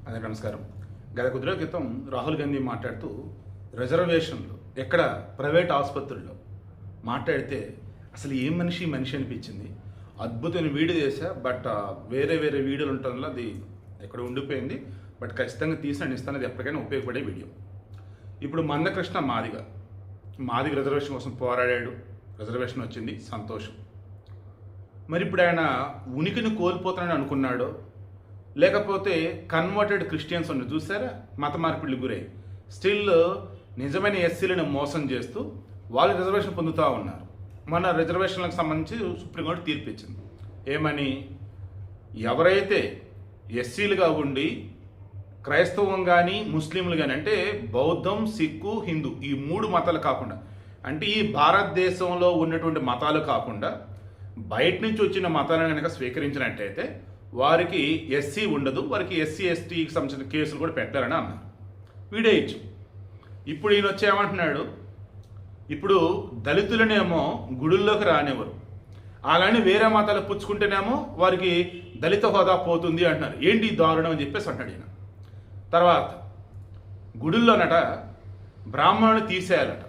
అందరికీ నమస్కారం. గత కొద్ది రోజుల క్రితం రాహుల్ గాంధీ మాట్లాడుతూ రిజర్వేషన్లు ఎక్కడ ప్రైవేట్ ఆసుపత్రుల్లో మాట్లాడితే అసలు ఏం మనిషి అనిపించింది. అద్భుతమైన వీడియో చేశా, బట్ వేరే వీడియోలు ఉండటంలో అది ఎక్కడ ఉండిపోయింది. బట్ ఖచ్చితంగా తీసిన ఇస్తాను, అది ఎప్పటికైనా ఉపయోగపడే వీడియో. ఇప్పుడు మందకృష్ణ మాదిగ రిజర్వేషన్ కోసం పోరాడాడు, రిజర్వేషన్ వచ్చింది, సంతోషం. మరి ఇప్పుడు ఆయన ఉనికిని కోల్పోతానని అనుకున్నాడో, లేకపోతే కన్వర్టెడ్ క్రిస్టియన్స్ అని చూసారా, మత మార్పిడికి గురై స్టిల్ నిజమైన ఎస్సీలను మోసం చేస్తూ వాళ్ళు రిజర్వేషన్ పొందుతూ ఉన్నారు. మన రిజర్వేషన్లకు సంబంధించి సుప్రీంకోర్టు తీర్పు ఇచ్చింది. ఏమని, ఎవరైతే ఎస్సీలుగా ఉండి క్రైస్తవం కానీ ముస్లింలు కానీ, అంటే బౌద్ధం, సిక్కు, హిందూ, ఈ మూడు మతాలు కాకుండా, అంటే ఈ భారతదేశంలో ఉన్నటువంటి మతాలు కాకుండా బయట నుంచి వచ్చిన మతాలను కనుక స్వీకరించినట్టయితే వారికి ఎస్సీ ఉండదు, వారికి ఎస్సీ ఎస్టీకి సంబంధించిన కేసులు కూడా పెట్టారని అన్నారు. వీడే ఇచ్చు. ఇప్పుడు ఈయన వచ్చేమంటున్నాడు, ఇప్పుడు దళితులనేమో గుడుల్లోకి రానివ్వరు, అలానే వేరే మతాలు పుచ్చుకుంటేనేమో వారికి దళిత హోదా పోతుంది అంటున్నారు. ఏంటి దారుణం అని చెప్పేసి అంటున్నాడు ఈయన. తర్వాత గుడుల్లోనట బ్రాహ్మణుని తీసేయాలట,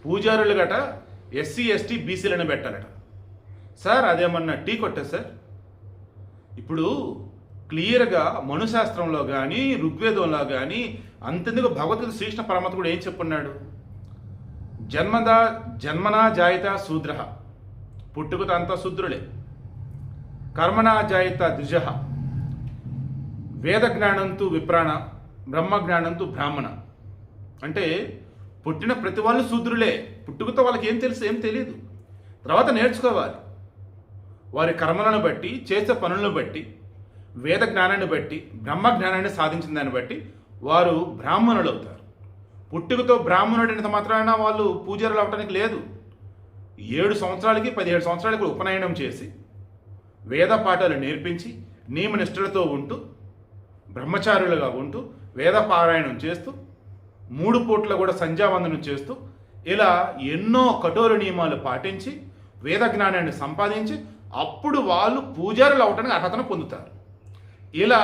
పూజారులు గట ఎస్సీ ఎస్టీ బీసీలను పెట్టాలట. సార్ అదేమన్నా టీ కొట్టా సార్? ఇప్పుడు క్లియర్గా మనుశాస్త్రంలో కానీ ఋగ్వేదంలో కానీ అంతెందుకు భగవద్గీత శ్రీకృష్ణ పరమాత్మ కూడా ఏం చెప్పున్నాడు, జన్మనా జాయిత శూద్ర, పుట్టుకతో అంతా శూద్రులే, కర్మణా జాయిత ద్విజ, వేద జ్ఞానంతు విప్రాణ, బ్రహ్మ జ్ఞానంతు బ్రాహ్మణ. అంటే పుట్టిన ప్రతి వాళ్ళు శూద్రులే, పుట్టుకతో వాళ్ళకి ఏం తెలుసు, ఏం తెలియదు. తర్వాత నేర్చుకోవాలి. వారి కర్మలను బట్టి, చేసే పనులను బట్టి, వేద జ్ఞానాన్ని బట్టి, బ్రహ్మ జ్ఞానాన్ని సాధించిన దాన్ని బట్టి వారు బ్రాహ్మణులు అవుతారు. పుట్టుకతో బ్రాహ్మణుడినంత మాత్రాన వాళ్ళు పూజారులు అవటానికి లేదు. 7 సంవత్సరాలకి 17 సంవత్సరాలకి ఉపనయనం చేసి వేద పాఠాలు నేర్పించి నియమనిష్టలతో ఉంటూ బ్రహ్మచారులుగా ఉంటూ వేద పారాయణం చేస్తూ 3 పూట్ల కూడా సంధ్యావందనం చేస్తూ ఇలా ఎన్నో కఠోర నియమాలు పాటించి వేద జ్ఞానాన్ని సంపాదించి అప్పుడు వాళ్ళు పూజారులు అవటానికి అర్హతను పొందుతారు. ఇలా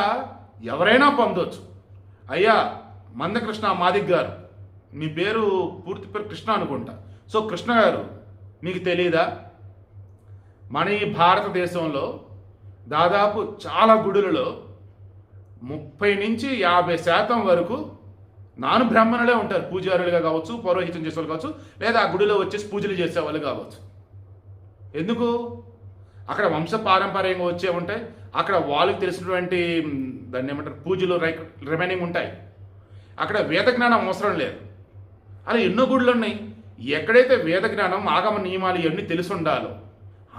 ఎవరైనా పొందవచ్చు. అయ్యా మందకృష్ణ మాదిగ్ గారు, మీ పేరు పూర్తి పేరు కృష్ణ అనుకుంటా. సో కృష్ణ గారు, మీకు తెలియదా, మన ఈ భారతదేశంలో దాదాపు చాలా గుడులలో 30 నుంచి 50% వరకు నాను బ్రాహ్మణులే ఉంటారు. పూజారులుగా కావచ్చు, పౌరోహిత్యం చేసేవాళ్ళు కావచ్చు, లేదా ఆ గుడిలో వచ్చేసి పూజలు చేసేవాళ్ళు కావచ్చు. ఎందుకు? అక్కడ వంశ పారంపర్యంగా వచ్చే ఉంటాయి, అక్కడ వాళ్ళకి తెలిసినటువంటి దాన్ని ఏమంటారు పూజలు రిమైనింగ్ ఉంటాయి. అక్కడ వేద జ్ఞానం అవసరం లేదు. అలా ఎన్నో గుడులు ఉన్నాయి. ఎక్కడైతే వేద జ్ఞానం, ఆగమ నియమాలు ఇవన్నీ తెలిసి ఉండాలో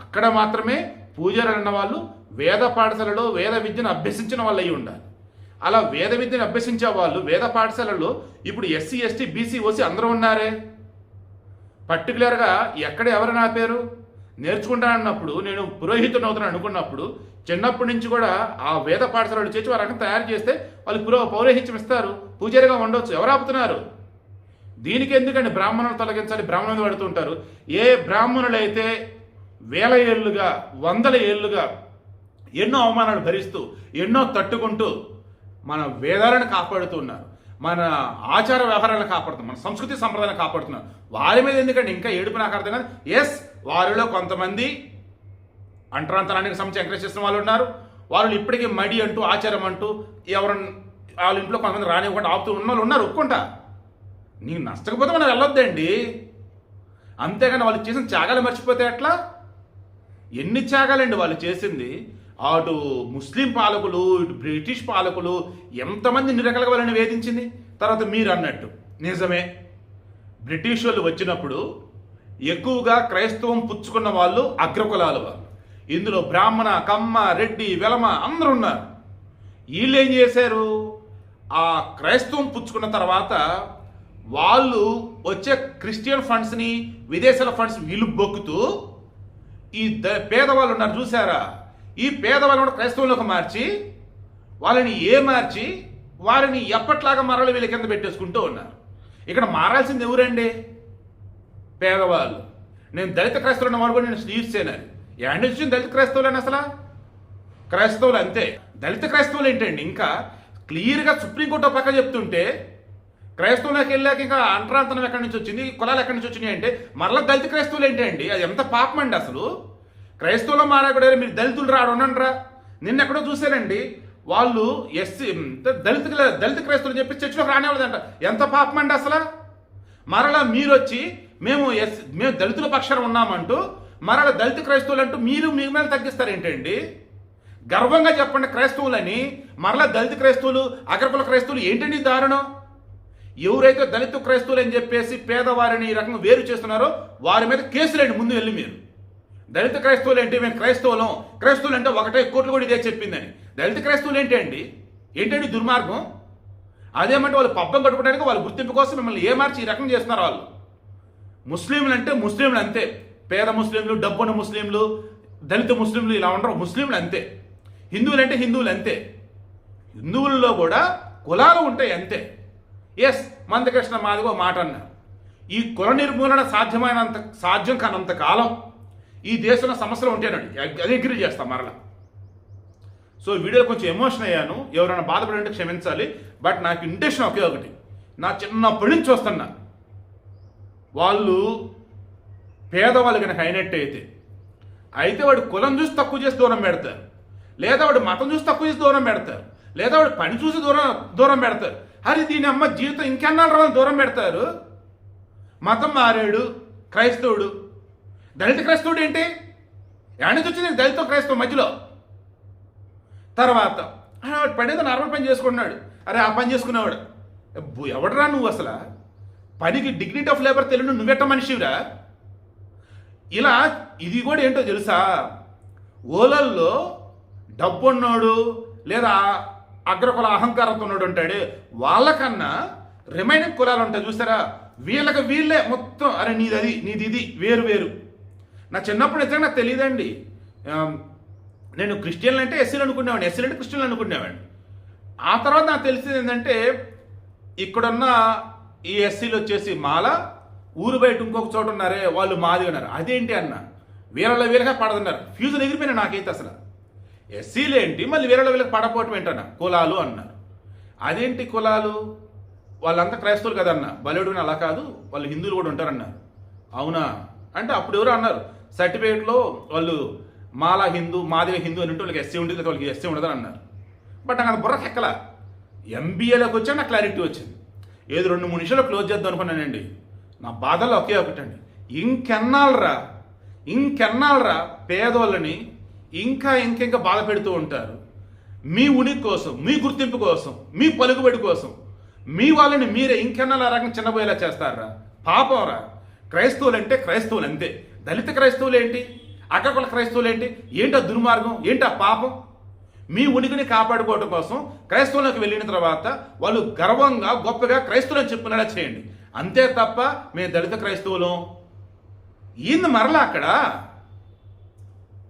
అక్కడ మాత్రమే పూజారులు అన్న వాళ్ళు వేద పాఠశాలలో వేద విద్యను అభ్యసించిన వాళ్ళు అయి ఉండాలి. అలా వేద విద్యను అభ్యసించే వాళ్ళు వేద పాఠశాలలో ఇప్పుడు ఎస్సీ ఎస్టీ బీసీ ఓసీ అందరూ ఉన్నారే. పర్టికులర్గా ఎక్కడ ఎవరు నా పేరు నేర్చుకుంటానన్నప్పుడు, నేను పురోహితుని అవుతాను అనుకున్నప్పుడు చిన్నప్పటి నుంచి కూడా ఆ వేద పాఠశాలలు చేసి వారు రకంగా తయారు చేస్తే వాళ్ళు పౌరోహిత్యం ఇస్తారు, పూజారిగా ఉండొచ్చు. ఎవరు ఆపుతున్నారు? దీనికి ఎందుకండి బ్రాహ్మణులు తొలగించాలి, బ్రాహ్మణులు పడుతుంటారు. ఏ బ్రాహ్మణులైతే వేల ఏళ్ళుగా 100 ఏళ్ళుగా ఎన్నో అవమానాలు భరిస్తూ ఎన్నో తట్టుకుంటూ మన వేదాలను కాపాడుతున్నారు, మన ఆచార వ్యవహారాలను కాపాడుతున్నారు, మన సంస్కృతి సంప్రదాయాలను కాపాడుతున్నారు. వారి మీద ఎందుకంటే ఇంకా ఏడుపు నాకు అర్థం కాదు. ఎస్, వారిలో కొంతమంది అంటరాంతరానికి సంబంధించి ఎంకరేజ్ చేసిన వాళ్ళు ఉన్నారు. వాళ్ళు ఇప్పటికీ మడి అంటూ ఆచారం అంటూ ఎవరైనా వాళ్ళ ఇంట్లో కొంతమంది రానివ్వకుండా ఆపుతూ ఉన్న వాళ్ళు ఉన్నారు. ఒప్పుకుంటా, నీకు నచ్చకపోతే మనం వెళ్ళొద్దండి. అంతేగాని వాళ్ళు చేసిన త్యాగాలు మర్చిపోతే ఎట్లా? ఎన్ని త్యాగాలండి వాళ్ళు చేసింది. అటు ముస్లిం పాలకులు, ఇటు బ్రిటిష్ పాలకులు ఎంతమంది ఇన్ని రకాలుగా వాళ్ళని వేధించింది. తర్వాత మీరు అన్నట్టు నిజమే, బ్రిటిష్ వాళ్ళు వచ్చినప్పుడు ఎక్కువగా క్రైస్తవం పుచ్చుకున్న వాళ్ళు అగ్రకులాల వాళ్ళు. ఇందులో బ్రాహ్మణ, కమ్మ, రెడ్డి, వెలమ అందరూ ఉన్నారు. వీళ్ళు ఏం చేశారు, ఆ క్రైస్తవం పుచ్చుకున్న తర్వాత వాళ్ళు వచ్చే క్రిస్టియన్ ఫండ్స్ని, విదేశాల ఫండ్స్ వీళ్ళు బొక్కుతూ ఈ పేదవాళ్ళు ఉన్నారు చూసారా, ఈ పేదవాళ్ళు కూడా క్రైస్తవంలోకి మార్చి వాళ్ళని మార్చి వారిని ఎప్పట్లాగా మరల వీళ్ళ కింద పెట్టేసుకుంటూ ఉన్నారు. ఇక్కడ మారాల్సింది ఎవరండి? పేదవాళ్ళు. నేను దళిత క్రైస్తవులు ఉన్నవాడు కూడా నేను యూజ్ చేయను. యాండ్ వచ్చింది దళిత క్రైస్తవులని అసలు క్రైస్తవులు అంతే. దళిత క్రైస్తవులు ఏంటండి? ఇంకా క్లియర్గా సుప్రీంకోర్టు ఒక పక్క చెప్తుంటే క్రైస్తవులకు వెళ్ళాక ఇంకా అంటరాంతరం ఎక్కడి నుంచి వచ్చింది, కులాలు ఎక్కడి నుంచి వచ్చినాయి అంటే మరలా దళిత క్రైస్తవులు ఏంటండి? అది ఎంత పాపం అండి అసలు. క్రైస్తవులు మారాకూడ మీరు దళితులు రాడు ఉండండిరా. నిన్న ఎక్కడో చూశారండి, వాళ్ళు ఎస్సీ దళిత క్రైస్తవులు చెప్పి చర్చిలోకి రానివ్వలేదంట. ఎంత పాపం అండి అసలు. మరలా మీరు వచ్చి మేము దళితుల పక్షాన ఉన్నామంటూ మరలా దళిత క్రైస్తవులు అంటూ మీరు మీ మీద తగ్గిస్తారేంటండి? గర్వంగా చెప్పండి క్రైస్తవులని. మరలా దళిత క్రైస్తవులు, అగ్రకుల క్రైస్తవులు ఏంటండి దారుణం? ఎవరైతే దళిత క్రైస్తవులు అని చెప్పేసి పేదవారిని ఈ రకంగా వేరు చేస్తున్నారో వారి మీద కేసులేండి ముందు వెళ్ళి మీరు. దళిత క్రైస్తవులు ఏంటి? మేము క్రైస్తవులు అంటే ఒకటే కోట్లు కూడా ఇదే చెప్పిందని. దళిత క్రైస్తవులు ఏంటండి దుర్మార్గం? అదేమంటే వాళ్ళు పబ్బం కట్టుకోవడానికి వాళ్ళ గుర్తింపు కోసం మిమ్మల్ని ఏమార్చి ఈ రకం చేస్తున్నారు వాళ్ళు. ముస్లింలు అంటే ముస్లింలు అంతే. పేద ముస్లింలు, డబ్బున్న ముస్లింలు, దళిత ముస్లింలు ఇలా ఉండరు. ముస్లింలు అంతే. హిందువులు అంటే హిందువులు అంతే. హిందువుల్లో కూడా కులాలు ఉంటాయి అంతే. ఎస్, మందకృష్ణ మాదిగో మాట అన్నారు. ఈ కుల నిర్మూలన సాధ్యం కానంత కాలం ఈ దేశంలో సమస్యలు ఉంటాయండి. అది అగ్రీ చేస్తాం మరలా. సో వీడియో కొంచెం ఎమోషన్ అయ్యాను. ఎవరైనా బాధపడంటే క్షమించాలి. బట్ నాకు ఇంటెన్షన్ ఒకే ఒకటి. నా చిన్నప్పటి నుంచి వస్తున్నా, వాళ్ళు పేదవాళ్ళు కనుక అయితే వాడు కులం చూసి తక్కువ చేసి దూరం పెడతారు, లేదా వాడు మతం చూసి తక్కువ చేసి దూరం పెడతారు, లేదా వాడు పని చూసి దూరం పెడతారు. అరే దీని అమ్మ జీవితం ఇంకెన్నాళ్ళు రావాలని దూరం పెడతారు. మతం మారాడు క్రైస్తవుడు, దళిత క్రైస్తవుడు ఏంటి? ఎక్కడి వచ్చింది దళిత క్రైస్తవ మధ్యలో? తర్వాత పడేదో నార్మల్ పని చేసుకుంటున్నాడు. అరే ఆ పని చేసుకునేవాడు ఎవడరా నువ్వు? అసలు పనికి డిగ్నిటీ ఆఫ్ లేబర్ తెలియదు నువ్వెట్ట మనిషివిరా? ఇలా ఇది కూడా ఏంటో తెలుసా? ఓలల్లో డబ్బున్నాడు లేదా అగ్రకుల అహంకారంతో ఉన్నాడు ఉంటాడు, వాళ్ళకన్నా రిమైనింగ్ కులాలు ఉంటాయి చూసారా, వీళ్ళకి వీళ్ళే మొత్తం అరే నీది ఇది వేరు. నా చిన్నప్పుడు నిజంగా నాకు తెలియదండి. నేను క్రిస్టియన్లు అంటే ఎస్సీలు అనుకునేవాడిని, ఎస్సీలు అంటే క్రిస్టియన్లు అనుకునేవాడిని. ఆ తర్వాత నాకు తెలిసింది ఏంటంటే ఇక్కడున్న ఈ ఎస్సీలు వచ్చేసి మాల, ఊరు బయట ఇంకొక చోట ఉన్నారే వాళ్ళు మాది అన్నారు. అదేంటి అన్న, వీళ్ళగా పడదన్నారు. ఫ్యూజులు ఎగిరిపోయినా నాకైతే అసలు. ఎస్సీలు ఏంటి మళ్ళీ వీళ్ళకి పడపోవటం ఏంటన్న, కులాలు అన్నారు. అదేంటి కులాలు? వాళ్ళంతా క్రైస్తవులు కదన్న. బలివుడిని అలా కాదు, వాళ్ళు హిందువులు కూడా ఉంటారన్నారు. అవునా అంటే అప్పుడు ఎవరు అన్నారు సర్టిఫికేట్లో వాళ్ళు మాలా హిందూ, మాదిగ హిందూ అని ఉంటే వాళ్ళకి ఎస్సీ ఉండేది, వాళ్ళకి ఎస్సీ ఉండదని అన్నారు. బట్ నాకు అది బుర్రకు ఎక్కల. ఎంబీఏలోకి వచ్చా నాకు క్లారిటీ వచ్చింది. ఏదో 2-3 నిమిషాలు క్లోజ్ చేద్దాం అనుకున్నానండి. నా బాధలు ఒకే ఒకటండి, ఇంకెన్నాళ్ళరా పేదోళ్ళని ఇంకా బాధ పెడుతూ ఉంటారు. మీ ఉనికి కోసం, మీ గుర్తింపు కోసం, మీ పలుకుబడి కోసం మీ వాళ్ళని మీరే ఇంకెన్నాళ్ళ రకంగా చిన్నపోయేలా చేస్తారా? పాపం రా. క్రైస్తవులు అంటే క్రైస్తవులు అంతే. దళిత క్రైస్తవులు ఏంటి, అగ్రకుల క్రైస్తవులు ఏంటి ఆ దుర్మార్గం, ఏంటి ఆ పాపం? మీ ఉనికిని కాపాడుకోవడం కోసం క్రైస్తవులకు వెళ్ళిన తర్వాత వాళ్ళు గర్వంగా గొప్పగా క్రైస్తవులని చెప్పుకునేలా చేయండి. అంతే తప్ప మేము దళిత క్రైస్తవులం ఈయన మరలా అక్కడ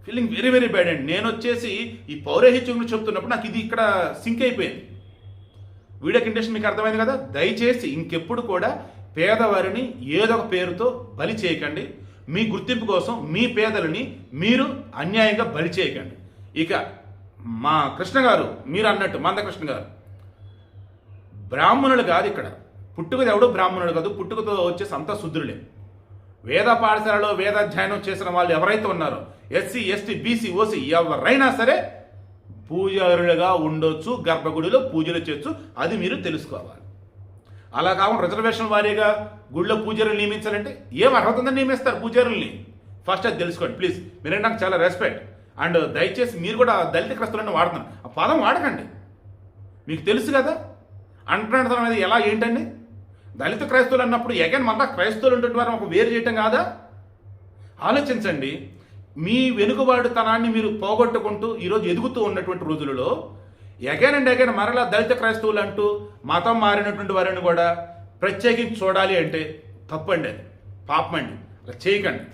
ఫీలింగ్ వెరీ వెరీ బ్యాడ్ అండి. నేను వచ్చేసి ఈ పౌరహిత్యం గురించి చెప్తున్నప్పుడు నాకు ఇది ఇక్కడ సింక్ అయిపోయింది. వీడియో కండిషన్ మీకు అర్థమైంది కదా. దయచేసి ఇంకెప్పుడు కూడా పేదవారిని ఏదో ఒక పేరుతో బలి చేయకండి. మీ గుర్తింపు కోసం మీ పేదలని మీరు అన్యాయంగా బలి చేయకండి. ఇక మా కృష్ణ గారు మీరు అన్నట్టు మందకృష్ణ గారు బ్రాహ్మణులు కాదు, ఇక్కడ పుట్టుకది ఎవడో బ్రాహ్మణుడు కాదు, పుట్టుకతో వచ్చేసి అంతా శుద్రులే. వేద పాఠశాలలో వేదాధ్యయనం చేసిన వాళ్ళు ఎవరైతే ఉన్నారో ఎస్సీ, ఎస్టీ, బీసీ, ఓసీ ఎవరైనా సరే పూజారులుగా ఉండొచ్చు, గర్భగుడిలో పూజలు చేయొచ్చు. అది మీరు తెలుసుకోవాలి. అలా కాకుండా రిజర్వేషన్ వారీగా గుళ్ళో పూజారులు నియమించాలంటే ఏం అర్హత ఉందని నియమిస్తారు పూజారుల్ని? ఫస్ట్ అది తెలుసుకోండి ప్లీజ్. మీరంటే నాకు చాలా రెస్పెక్ట్. అండ్ దయచేసి మీరు కూడా దళిత క్రైస్తవులను వాడుతున్నారు, ఆ పదం వాడకండి. మీకు తెలుసు కదా అంటరానితనం అనేది ఎలా ఏంటండి. దళిత క్రైస్తవులు అన్నప్పుడు ఎగైన్ మళ్ళీ క్రైస్తవులు ఉంటే వారు ఒక వేరు చేయటం కాదా? ఆలోచించండి. మీ వెనుకబాటుతనాన్ని మీరు పోగొట్టుకుంటూ ఈరోజు ఎదుగుతూ ఉన్నటువంటి రోజులలో ఎగైన్ అండ్ ఎగైన్ మరలా దళిత క్రైస్తవులు అంటూ మతం మారినటువంటి వారిని కూడా ప్రత్యేకించి చూడాలి అంటే తప్పండి, అది పాపమండి. అలా చేయకండి.